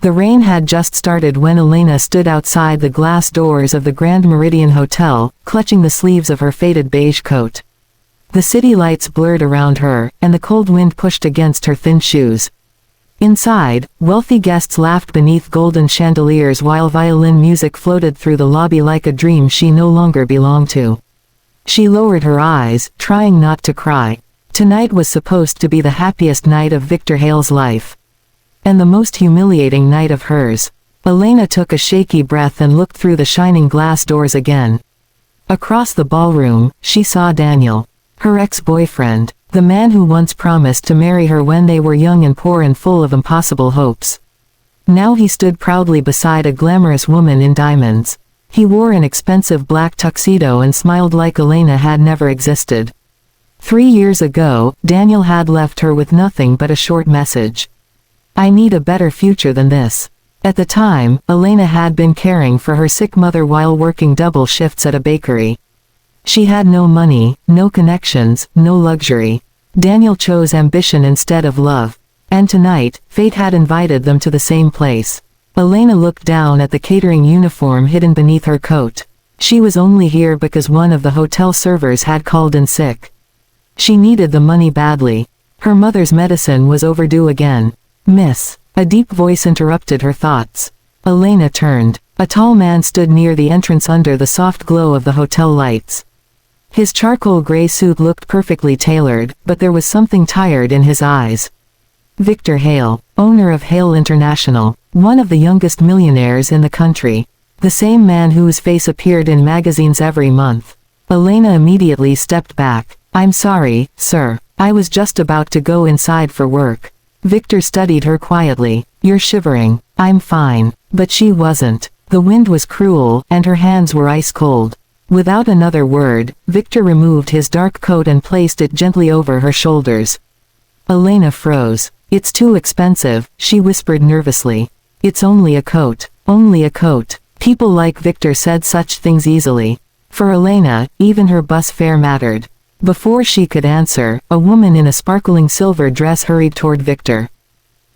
The rain had just started when Elena stood outside the glass doors of the Grand Meridian Hotel, clutching the sleeves of her faded beige coat. The city lights blurred around her, and the cold wind pushed against her thin shoes. Inside, wealthy guests laughed beneath golden chandeliers while violin music floated through the lobby like a dream she no longer belonged to. She lowered her eyes, trying not to cry. Tonight was supposed to be the happiest night of Victor Hale's life. And the most humiliating night of hers. Elena took a shaky breath and looked through the shining glass doors again. Across the ballroom, she saw Daniel. Her ex-boyfriend, the man who once promised to marry her when they were young and poor and full of impossible hopes. Now he stood proudly beside a glamorous woman in diamonds. He wore an expensive black tuxedo and smiled like Elena had never existed. 3 years ago, Daniel had left her with nothing but a short message. "I need a better future than this." At the time, Elena had been caring for her sick mother while working double shifts at a bakery. She had no money, no connections, no luxury. Daniel chose ambition instead of love. And tonight, fate had invited them to the same place. Elena looked down at the catering uniform hidden beneath her coat. She was only here because one of the hotel servers had called in sick. She needed the money badly. Her mother's medicine was overdue again. "Miss," a deep voice interrupted her thoughts. Elena turned. A tall man stood near the entrance under the soft glow of the hotel lights. His charcoal gray suit looked perfectly tailored, but there was something tired in his eyes. Victor Hale, owner of Hale International, one of the youngest millionaires in the country. The same man whose face appeared in magazines every month. Elena immediately stepped back. "I'm sorry, sir. I was just about to go inside for work." Victor studied her quietly. "You're shivering." "I'm fine." But she wasn't. The wind was cruel, and her hands were ice cold. Without another word, Victor removed his dark coat and placed it gently over her shoulders. Elena froze. "It's too expensive," she whispered nervously. "It's only a coat. Only a coat." People like Victor said such things easily. For Elena, even her bus fare mattered. Before she could answer, a woman in a sparkling silver dress hurried toward Victor.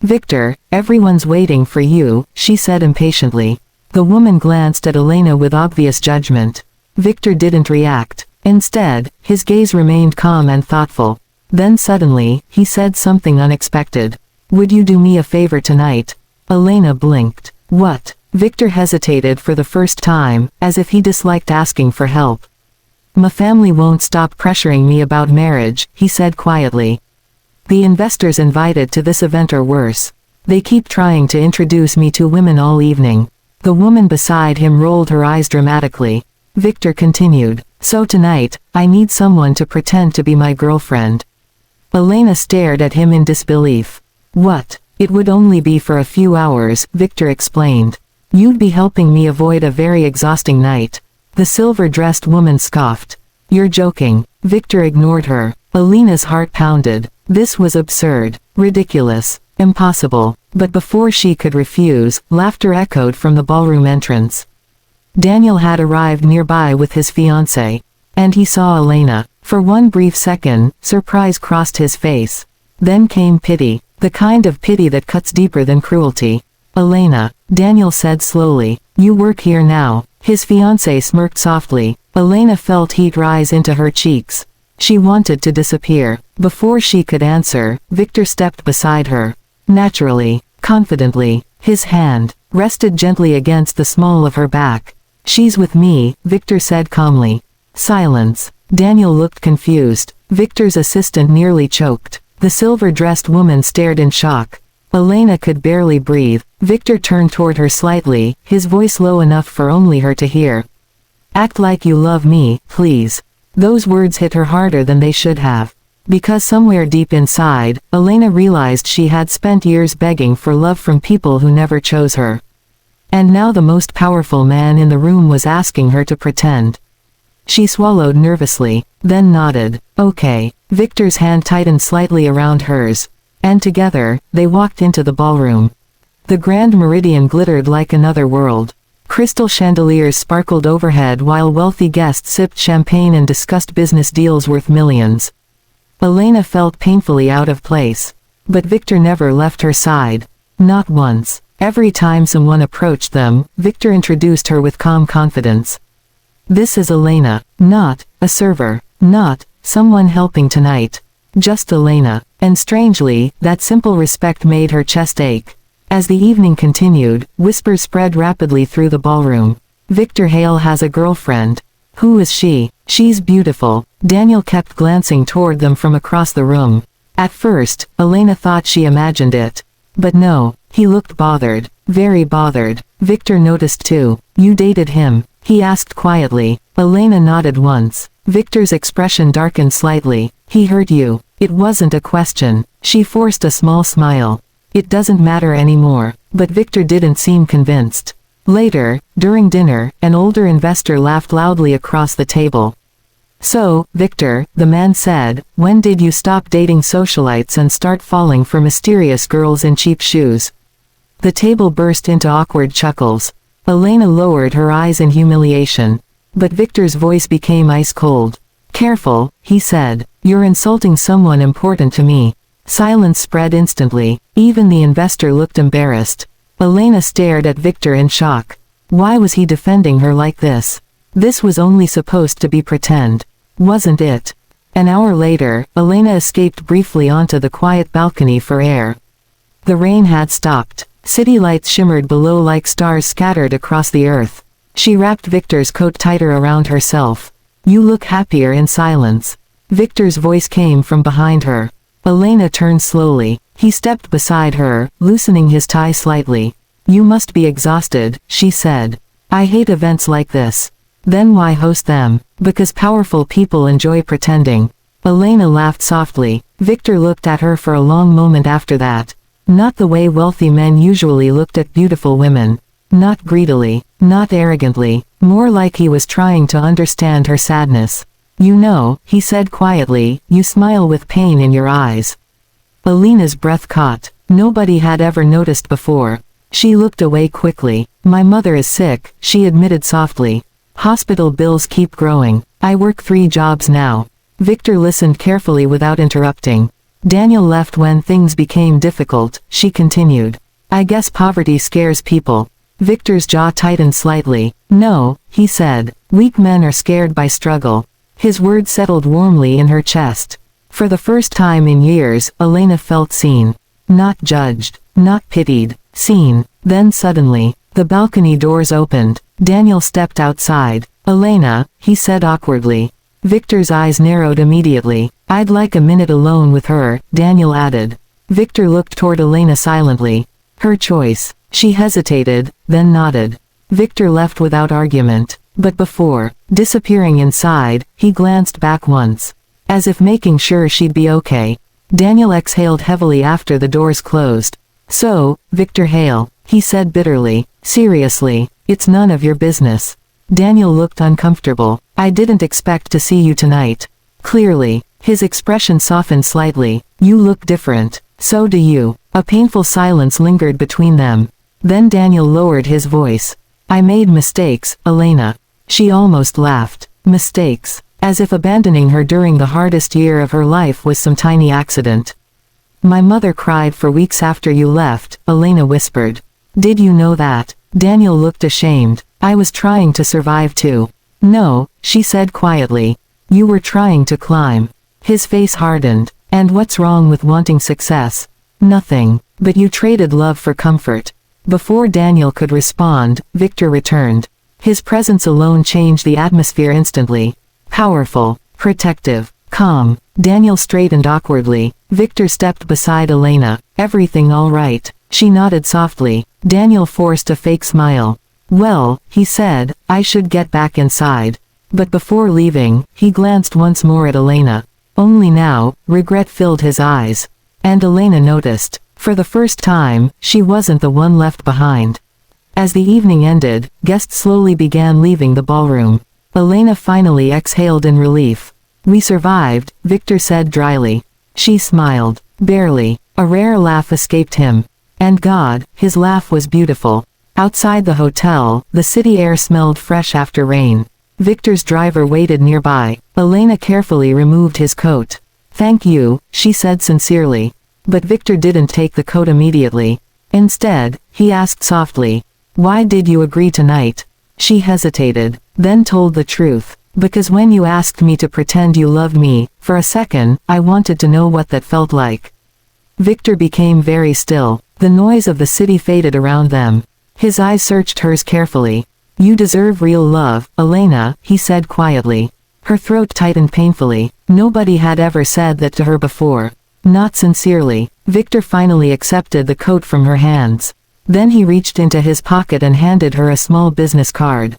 "Victor, everyone's waiting for you," she said impatiently. The woman glanced at Elena with obvious judgment. Victor didn't react. Instead, his gaze remained calm and thoughtful. Then suddenly, he said something unexpected. "Would you do me a favor tonight?" Elena blinked. "What?" Victor hesitated for the first time, as if he disliked asking for help. "My family won't stop pressuring me about marriage," he said quietly. "The investors invited to this event are worse. They keep trying to introduce me to women all evening." The woman beside him rolled her eyes dramatically. Victor continued, "So tonight, I need someone to pretend to be my girlfriend." Elena stared at him in disbelief. "What? It would only be for a few hours," Victor explained. "You'd be helping me avoid a very exhausting night." The silver-dressed woman scoffed. "You're joking." Victor ignored her. Elena's heart pounded. This was absurd, ridiculous, impossible. But before she could refuse, laughter echoed from the ballroom entrance. Daniel had arrived nearby with his fiancée. And he saw Elena. For one brief second, surprise crossed his face. Then came pity. The kind of pity that cuts deeper than cruelty. "Elena," Daniel said slowly, "you work here now." His fiancée smirked softly. Elena felt heat rise into her cheeks. She wanted to disappear. Before she could answer, Victor stepped beside her. Naturally, confidently, his hand rested gently against the small of her back. "She's with me," Victor said calmly. Silence. Daniel looked confused. Victor's assistant nearly choked. The silver-dressed woman stared in shock. Elena could barely breathe. Victor turned toward her slightly, his voice low enough for only her to hear. "Act like you love me, please." Those words hit her harder than they should have. Because somewhere deep inside, Elena realized she had spent years begging for love from people who never chose her. And now the most powerful man in the room was asking her to pretend. She swallowed nervously, then nodded. "Okay." Victor's hand tightened slightly around hers. And together, they walked into the ballroom. The Grand Meridian glittered like another world. Crystal chandeliers sparkled overhead while wealthy guests sipped champagne and discussed business deals worth millions. Elena felt painfully out of place. But Victor never left her side. Not once. Every time someone approached them, Victor introduced her with calm confidence. This is Elena, not a server, not someone helping tonight. Just Elena. And strangely, that simple respect made her chest ache. As the evening continued, whispers spread rapidly through the ballroom. Victor Hale has a girlfriend. Who is she? She's beautiful. Daniel kept glancing toward them from across the room. At first, Elena thought she imagined it. But no, he looked bothered. Very bothered. Victor noticed too. You dated him? He asked quietly. Elena nodded once. Victor's expression darkened slightly. He hurt you. It wasn't a question. She forced a small smile. It doesn't matter anymore. But Victor didn't seem convinced. Later, during dinner, an older investor laughed loudly across the table. So, Victor, the man said, when did you stop dating socialites and start falling for mysterious girls in cheap shoes? The table burst into awkward chuckles. Elena lowered her eyes in humiliation. But Victor's voice became ice cold. Careful, he said. You're insulting someone important to me. Silence spread instantly. Even the investor looked embarrassed. Elena stared at Victor in shock. Why was he defending her like this? This was only supposed to be pretend. Wasn't it? An hour later, Elena escaped briefly onto the quiet balcony for air. The rain had stopped. City lights shimmered below like stars scattered across the earth. She wrapped Victor's coat tighter around herself. You look happier in silence. Victor's voice came from behind her. Elena turned slowly. He stepped beside her, loosening his tie slightly. You must be exhausted, she said. I hate events like this. Then why host them? Because powerful people enjoy pretending. Elena laughed softly. Victor looked at her for a long moment after that. Not the way wealthy men usually looked at beautiful women. Not greedily, not arrogantly, more like he was trying to understand her sadness. You know, he said quietly, you smile with pain in your eyes. Elena's breath caught. Nobody had ever noticed before. She looked away quickly. My mother is sick, she admitted softly. Hospital bills keep growing. I work 3 jobs now. Victor listened carefully without interrupting. Daniel left when things became difficult, she continued. I guess poverty scares people. Victor's jaw tightened slightly. No, he said. Weak men are scared by struggle. His words settled warmly in her chest. For the first time in years, Elena felt seen. Not judged. Not pitied. Seen. Then suddenly, the balcony doors opened. Daniel stepped outside. Elena, he said awkwardly. Victor's eyes narrowed immediately. I'd like a minute alone with her, Daniel added. Victor looked toward Elena silently. Her choice. She hesitated, then nodded. Victor left without argument. But before disappearing inside, he glanced back once. As if making sure she'd be okay. Daniel exhaled heavily after the doors closed. So, Victor Hale, he said bitterly. Seriously, it's none of your business. Daniel looked uncomfortable. I didn't expect to see you tonight. Clearly, his expression softened slightly. You look different. So do you. A painful silence lingered between them. Then Daniel lowered his voice. I made mistakes, Elena. She almost laughed. Mistakes. As if abandoning her during the hardest year of her life was some tiny accident. My mother cried for weeks after you left, Elena whispered. Did you know that? Daniel looked ashamed. I was trying to survive too. No, she said quietly. You were trying to climb. His face hardened. And what's wrong with wanting success? Nothing. But you traded love for comfort. Before Daniel could respond, Victor returned. His presence alone changed the atmosphere instantly. Powerful, protective, calm. Daniel straightened awkwardly. Victor stepped beside Elena. Everything all right? She nodded softly. Daniel forced a fake smile. Well, he said, I should get back inside. But before leaving, he glanced once more at Elena. Only now, regret filled his eyes. And Elena noticed. For the first time, she wasn't the one left behind. As the evening ended, guests slowly began leaving the ballroom. Elena finally exhaled in relief. We survived, Victor said dryly. She smiled. Barely. A rare laugh escaped him. And God, his laugh was beautiful. Outside the hotel, the city air smelled fresh after rain. Victor's driver waited nearby. Elena carefully removed his coat. Thank you, she said sincerely. But Victor didn't take the coat immediately. Instead, he asked softly, "Why did you agree tonight?" She hesitated, then told the truth. "Because when you asked me to pretend you loved me, for a second, I wanted to know what that felt like." Victor became very still. The noise of the city faded around them. His eyes searched hers carefully. "You deserve real love, Elena," he said quietly. Her throat tightened painfully. Nobody had ever said that to her before. Not sincerely. Victor finally accepted the coat from her hands. Then he reached into his pocket and handed her a small business card.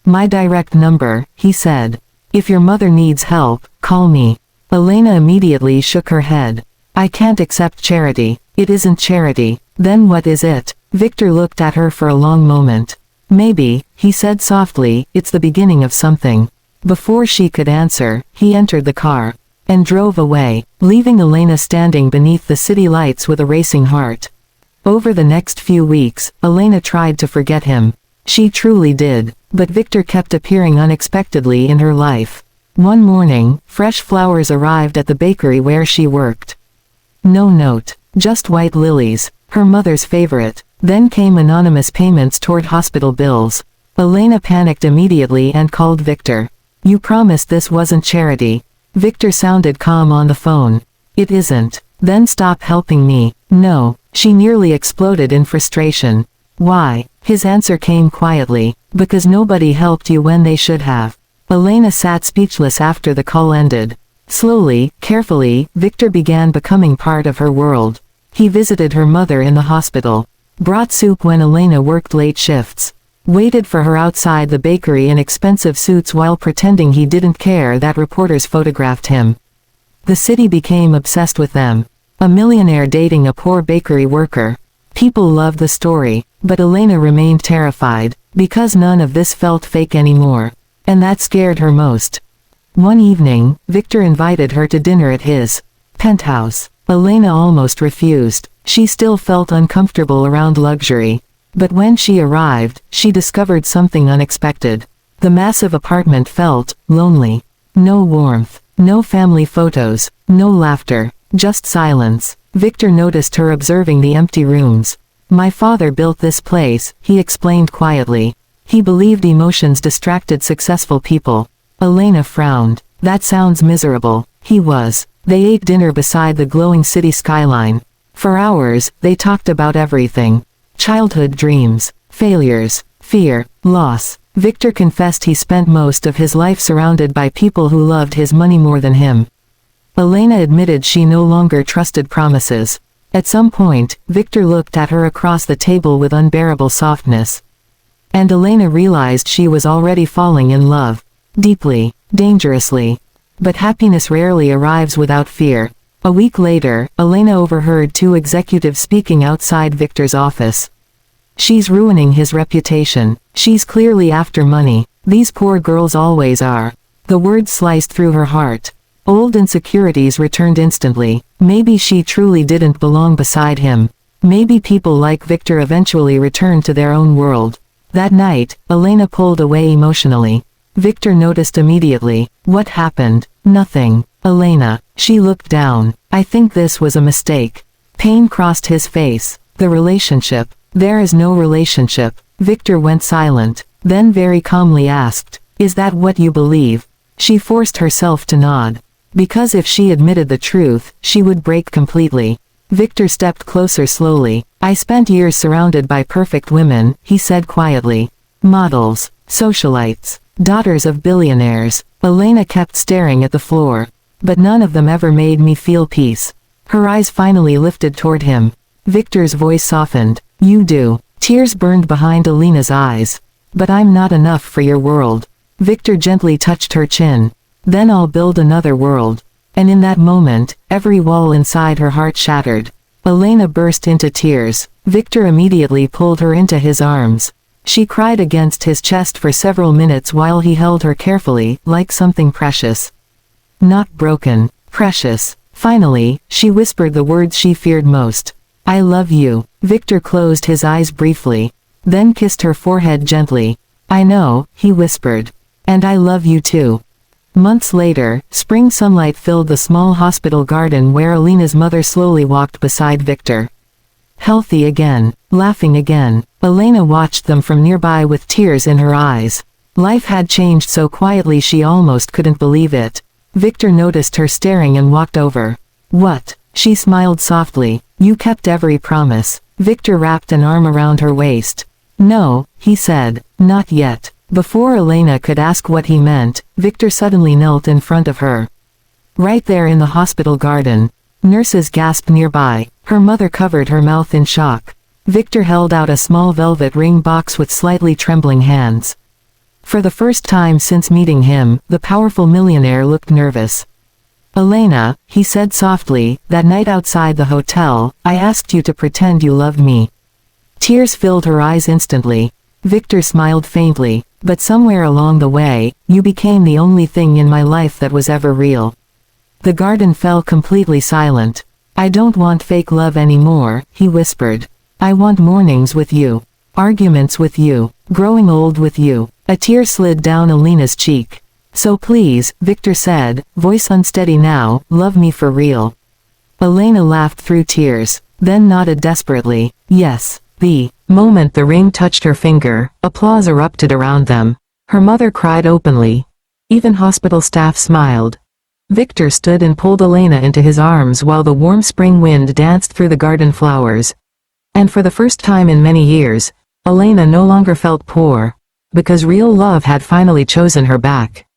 "My direct number," he said. "If your mother needs help, call me." Elena immediately shook her head. "I can't accept charity." "It isn't charity. Then what is it?" Victor looked at her for a long moment. "Maybe," he said softly, "it's the beginning of something." Before she could answer, he entered the car and drove away, leaving Elena standing beneath the city lights with a racing heart. Over the next few weeks, Elena tried to forget him. She truly did, but Victor kept appearing unexpectedly in her life. One morning, fresh flowers arrived at the bakery where she worked. No note, just white lilies, her mother's favorite. Then came anonymous payments toward hospital bills. Elena panicked immediately and called Victor. "You promised this wasn't charity." Victor sounded calm on the phone. "It isn't." "Then stop helping me." "No." She nearly exploded in frustration. "Why?" His answer came quietly. "Because nobody helped you when they should have." Elena sat speechless after the call ended. Slowly, carefully, Victor began becoming part of her world. He visited her mother in the hospital. Brought soup when Elena worked late shifts. Waited for her outside the bakery in expensive suits while pretending he didn't care that reporters photographed him. The city became obsessed with them. A millionaire dating a poor bakery worker. People loved the story, but Elena remained terrified, because none of this felt fake anymore. And that scared her most. One evening, Victor invited her to dinner at his penthouse. Elena almost refused. She still felt uncomfortable around luxury. But when she arrived, she discovered something unexpected. The massive apartment felt lonely. No warmth, no family photos, no laughter, just silence. Victor noticed her observing the empty rooms. "My father built this place," he explained quietly. He believed emotions distracted successful people. Elena frowned. "That sounds miserable." He was. They ate dinner beside the glowing city skyline. For hours, they talked about everything. Childhood dreams, failures, fear, loss. Victor confessed he spent most of his life surrounded by people who loved his money more than him. Elena admitted she no longer trusted promises. At some point, Victor looked at her across the table with unbearable softness. And Elena realized she was already falling in love. Deeply, dangerously. But happiness rarely arrives without fear. A week later, Elena overheard two executives speaking outside Victor's office. "She's ruining his reputation. She's clearly after money. These poor girls always are." The words sliced through her heart. Old insecurities returned instantly. Maybe she truly didn't belong beside him. Maybe people like Victor eventually returned to their own world. That night, Elena pulled away emotionally. Victor noticed immediately. "What happened?" "Nothing, Elena." She looked down. "I think this was a mistake." Pain crossed his face. "The relationship." "There is no relationship." Victor went silent, then very calmly asked, "Is that what you believe?" She forced herself to nod. Because if she admitted the truth, she would break completely. Victor stepped closer slowly. "I spent years surrounded by perfect women," he said quietly. "Models, socialites, daughters of billionaires." Elena kept staring at the floor. "But none of them ever made me feel peace." Her eyes finally lifted toward him. Victor's voice softened. "You do." Tears burned behind Elena's eyes. "But I'm not enough for your world." Victor gently touched her chin. "Then I'll build another world." And in that moment, every wall inside her heart shattered. Elena burst into tears. Victor immediately pulled her into his arms. She cried against his chest for several minutes while he held her carefully, like something precious. Not broken, precious. Finally, she whispered the words she feared most. "I love you." Victor closed his eyes briefly. Then kissed her forehead gently. "I know," he whispered. "And I love you too." Months later, spring sunlight filled the small hospital garden where Elena's mother slowly walked beside Victor. healthy again, laughing again. Elena watched them from nearby with tears in her eyes. Life had changed so quietly she almost couldn't believe it. Victor noticed her staring and walked over. What? She smiled softly. You kept every promise. Victor wrapped an arm around her waist. No, he said, not yet. Before Elena could ask what he meant, Victor suddenly knelt in front of her. Right there in the hospital garden. Nurses gasped nearby. Her mother covered her mouth in shock. Victor held out a small velvet ring box with slightly trembling hands. For the first time since meeting him, the powerful millionaire looked nervous. Elena, he said softly, that night outside the hotel, I asked you to pretend you loved me. Tears filled her eyes instantly. Victor smiled faintly, but somewhere along the way, you became the only thing in my life that was ever real. The garden fell completely silent. I don't want fake love anymore, he whispered. I want mornings with you. Arguments with you. Growing old with you. A tear slid down Elena's cheek. So please, Victor said, voice unsteady now, love me for real. Elena laughed through tears, then nodded desperately, yes. The moment the ring touched her finger, applause erupted around them. Her mother cried openly. Even hospital staff smiled. Victor stood and pulled Elena into his arms while the warm spring wind danced through the garden flowers. And for the first time in many years, Elena no longer felt poor, because real love had finally chosen her back.